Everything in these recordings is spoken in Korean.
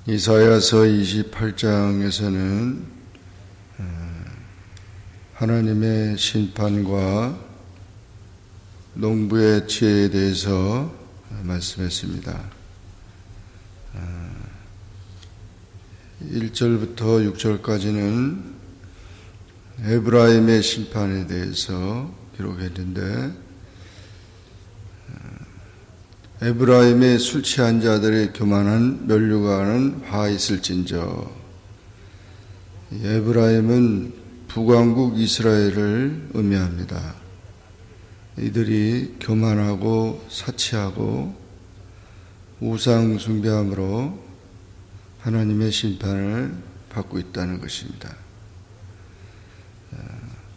이사야서 28장에서는 하나님의 심판과 농부의 지혜에 대해서 말씀했습니다. 1절부터 6절까지는 에브라임의 심판에 대해서 기록했는데, 에브라임의 술 취한 자들의 교만한 면류관은 화 있을진저. 에브라임은 북왕국 이스라엘을 의미합니다. 이들이 교만하고 사치하고 우상 숭배함으로 하나님의 심판을 받고 있다는 것입니다.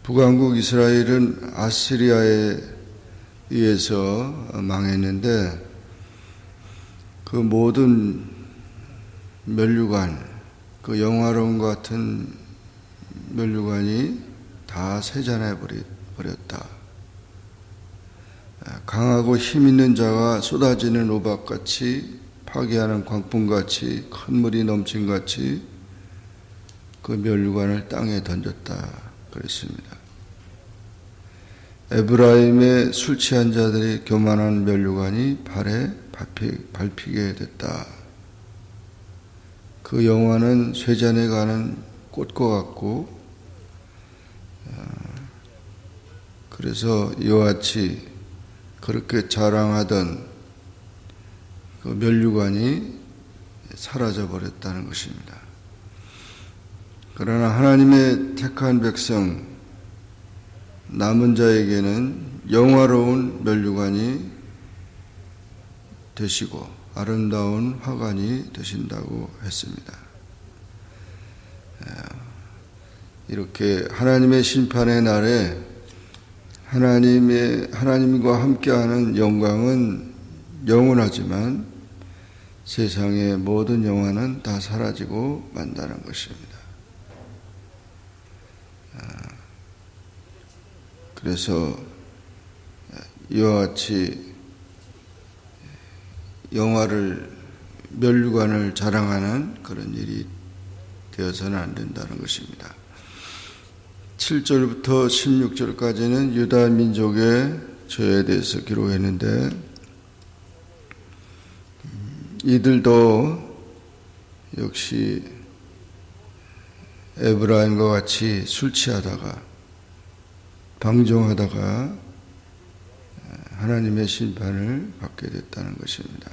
북왕국 이스라엘은 아시리아에 의해서 망했는데, 그 모든 면류관, 그 영화로운 것 같은 면류관이 다 세잔해 버렸다. 강하고 힘 있는 자가 쏟아지는 우박같이, 파괴하는 광풍같이, 큰 물이 넘친같이 그 면류관을 땅에 던졌다 그랬습니다. 에브라임의 술 취한 자들의 교만한 면류관이 발에 밟히게 됐다. 그 영화는 쇠잔에 가는 꽃과 같고, 그래서 이와 같이 그렇게 자랑하던 그 면류관이 사라져 버렸다는 것입니다. 그러나 하나님의 택한 백성, 남은 자에게는 영화로운 면류관이 되시고 아름다운 화관이 되신다고 했습니다. 이렇게 하나님의 심판의 날에 하나님과 함께하는 영광은 영원하지만 세상의 모든 영화는 다 사라지고 만다는 것입니다. 그래서 이와 같이 면류관을 자랑하는 그런 일이 되어서는 안 된다는 것입니다. 7절부터 16절까지는 유다 민족의 죄에 대해서 기록했는데, 이들도 역시 에브라임과 같이 술 취하다가 방종하다가 하나님의 심판을 받게 됐다는 것입니다.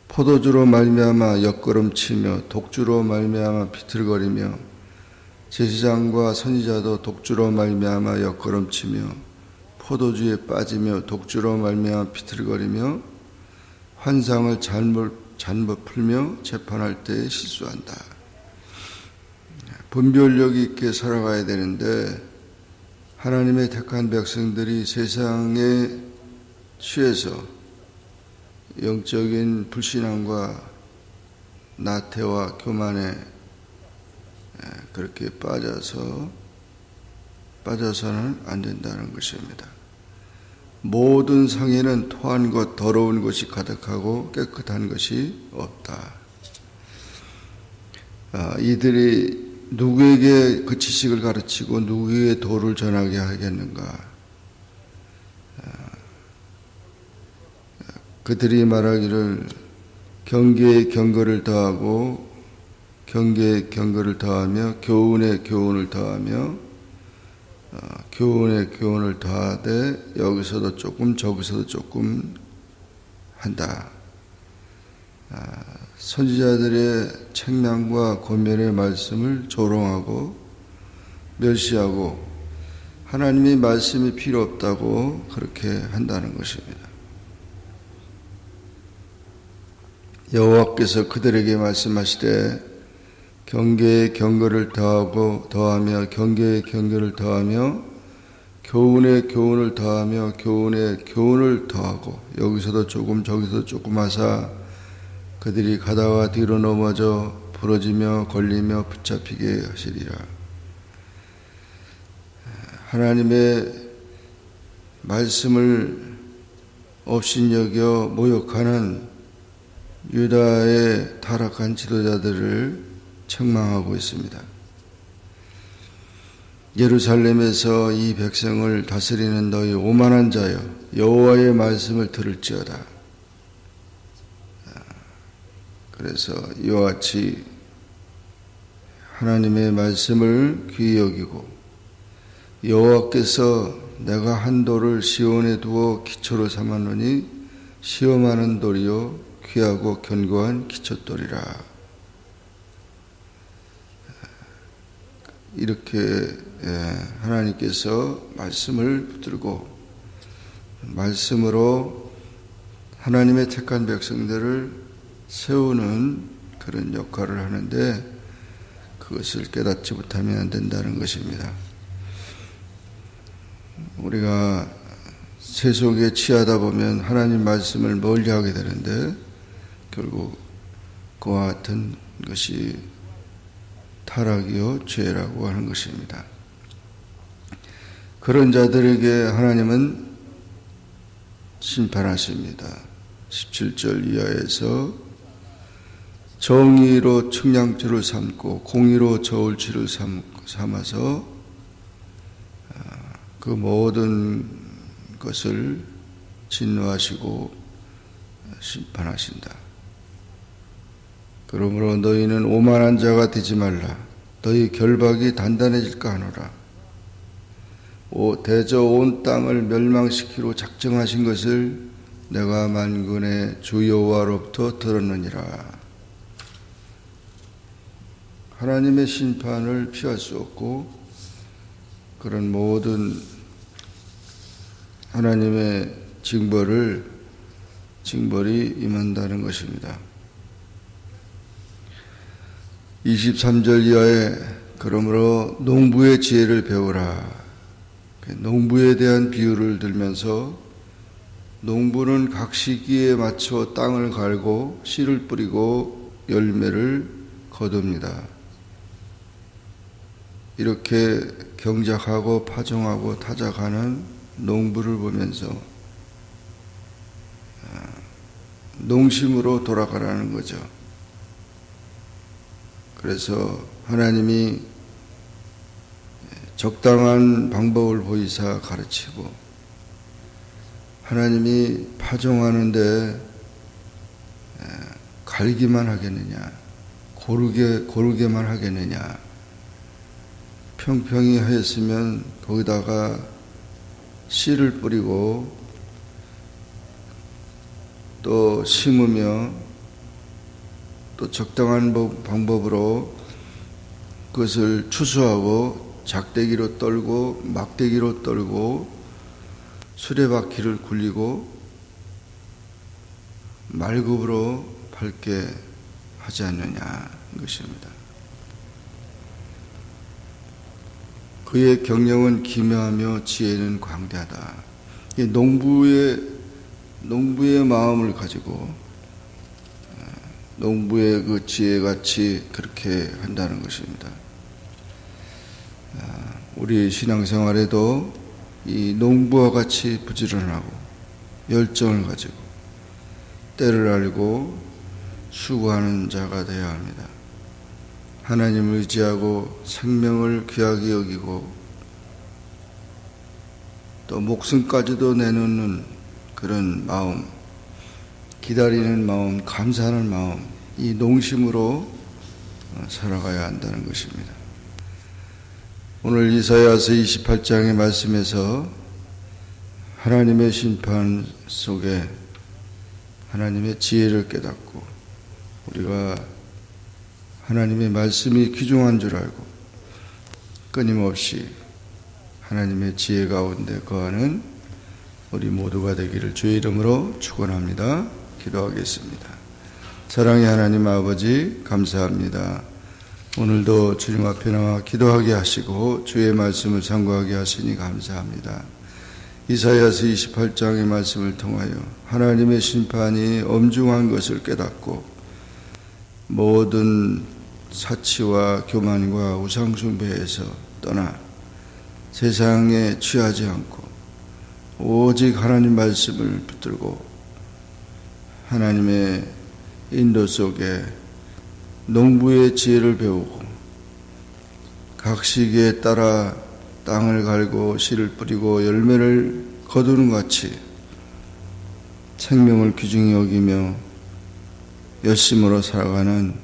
포도주로 말미암아 엿걸음치며 독주로 말미암아 비틀거리며 제사장과 선지자도 독주로 말미암아 엿걸음치며 포도주에 빠지며 독주로 말미암아 비틀거리며 환상을 잘못 풀며 재판할 때에 실수한다. 분별력 있게 살아가야 되는데, 하나님의 택한 백성들이 세상에 취해서 영적인 불신앙과 나태와 교만에 그렇게 빠져서는 안 된다는 것입니다. 모든 상에는 토한 것, 더러운 것이 가득하고 깨끗한 것이 없다. 이들이 누구에게 그 지식을 가르치고 누구에게 도를 전하게 하겠는가? 그들이 말하기를 경계에 경거를 더하고 경계에 경거를 더하며 교훈에 교훈을 더하며 교훈에 교훈을 더하되 여기서도 조금 저기서도 조금 한다. 선지자들의 책망과 권면의 말씀을 조롱하고 멸시하고 하나님의 말씀이 필요 없다고 그렇게 한다는 것입니다. 여호와께서 그들에게 말씀하시되 경계에 경거를 더하며 경계에 경거를 더하며 교훈에 교훈을 더하며 교훈에 교훈을 더하고 여기서도 조금 저기서도 조금 하사 그들이 가다가 뒤로 넘어져 부러지며 걸리며 붙잡히게 하시리라. 하나님의 말씀을 업신여겨 모욕하는 유다의 타락한 지도자들을 책망하고 있습니다. 예루살렘에서 이 백성을 다스리는 너희 오만한 자여, 여호와의 말씀을 들을지어다. 그래서 이와 같이 하나님의 말씀을 귀히 여기고, 여호와께서 내가 한 돌을 시온에 두어 기초로 삼았노니 시험하는 돌이요 귀하고 견고한 기초돌이라. 이렇게 하나님께서 말씀을 붙들고 말씀으로 하나님의 택한 백성들을 세우는 그런 역할을 하는데, 그것을 깨닫지 못하면 안 된다는 것입니다. 우리가 세속에 취하다 보면 하나님 말씀을 멀리하게 되는데, 결국 그와 같은 것이 타락이요 죄라고 하는 것입니다. 그런 자들에게 하나님은 심판하십니다. 17절 이하에서 정의로 측량줄을 삼고 공의로 저울추를 삼아서 그 모든 것을 진노하시고 심판하신다. 그러므로 너희는 오만한 자가 되지 말라. 너희 결박이 단단해질까 하노라. 대저 온 땅을 멸망시키로 작정하신 것을 내가 만군의 주 여호와로부터 들었느니라. 하나님의 심판을 피할 수 없고, 그런 모든 하나님의 징벌이 임한다는 것입니다. 23절 이하에 그러므로 농부의 지혜를 배우라. 농부에 대한 비유를 들면서, 농부는 각 시기에 맞춰 땅을 갈고 씨를 뿌리고 열매를 거둡니다. 이렇게 경작하고 파종하고 타작하는 농부를 보면서 농심으로 돌아가라는 거죠. 그래서 하나님이 적당한 방법을 보이사 가르치고, 하나님이 파종하는데 갈기만 하겠느냐, 고르게만 하겠느냐, 평평히 하였으면 거기다가 씨를 뿌리고 또 심으며 또 적당한 방법으로 그것을 추수하고 작대기로 떨고 막대기로 떨고 수레바퀴를 굴리고 말굽으로 밟게 하지 않느냐 것입니다. 그의 경영은 기묘하며 지혜는 광대하다. 농부의 마음을 가지고 농부의 그 지혜같이 그렇게 한다는 것입니다. 우리 신앙생활에도 이 농부와 같이 부지런하고 열정을 가지고 때를 알고 수고하는 자가 되어야 합니다. 하나님을 의지하고 생명을 귀하게 여기고 또 목숨까지도 내놓는 그런 마음, 기다리는 마음, 감사하는 마음, 이 농심으로 살아가야 한다는 것입니다. 오늘 이사야서 28장의 말씀에서 하나님의 심판 속에 하나님의 지혜를 깨닫고 우리가 하나님의 말씀이 귀중한 줄 알고 끊임없이 하나님의 지혜 가운데 거하는 우리 모두가 되기를 주의 이름으로 축원합니다. 기도하겠습니다. 사랑의 하나님 아버지, 감사합니다. 오늘도 주님 앞에 나와 기도하게 하시고 주의 말씀을 상고하게 하시니 감사합니다. 이사야서 28장의 말씀을 통하여 하나님의 심판이 엄중한 것을 깨닫고 모든 사치와 교만과 우상숭배에서 떠나 세상에 취하지 않고 오직 하나님 말씀을 붙들고 하나님의 인도 속에 농부의 지혜를 배우고 각 시기에 따라 땅을 갈고 씨를 뿌리고 열매를 거두는 같이 생명을 귀중히 여기며 열심으로 살아가는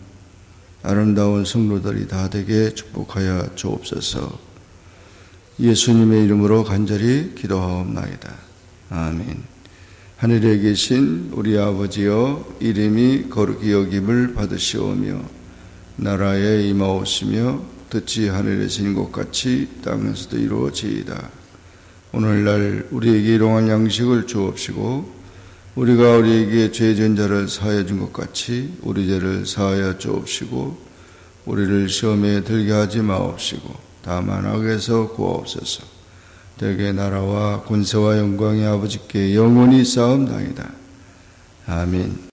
아름다운 성도들이 다 되게 축복하여 주옵소서. 예수님의 이름으로 간절히 기도하옵나이다. 아멘. 하늘에 계신 우리 아버지여, 이름이 거룩히 여김을 받으시오며 나라에 임하옵시며 뜻이 하늘에서 이룬 것 같이 땅에서도 이루어지이다. 오늘날 우리에게 일용할 양식을 주옵시고 우리가 우리에게 죄 지은 자를 사하여 준 것 같이 우리 죄를 사하여 주옵시고 우리를 시험에 들게 하지 마옵시고 다만 악에서 구하옵소서. 대개 나라와 권세와 영광이 아버지께 영원히 쌓음나이다. 아멘.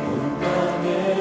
온 땅에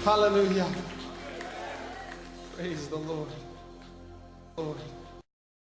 Hallelujah. Praise the Lord. Lord.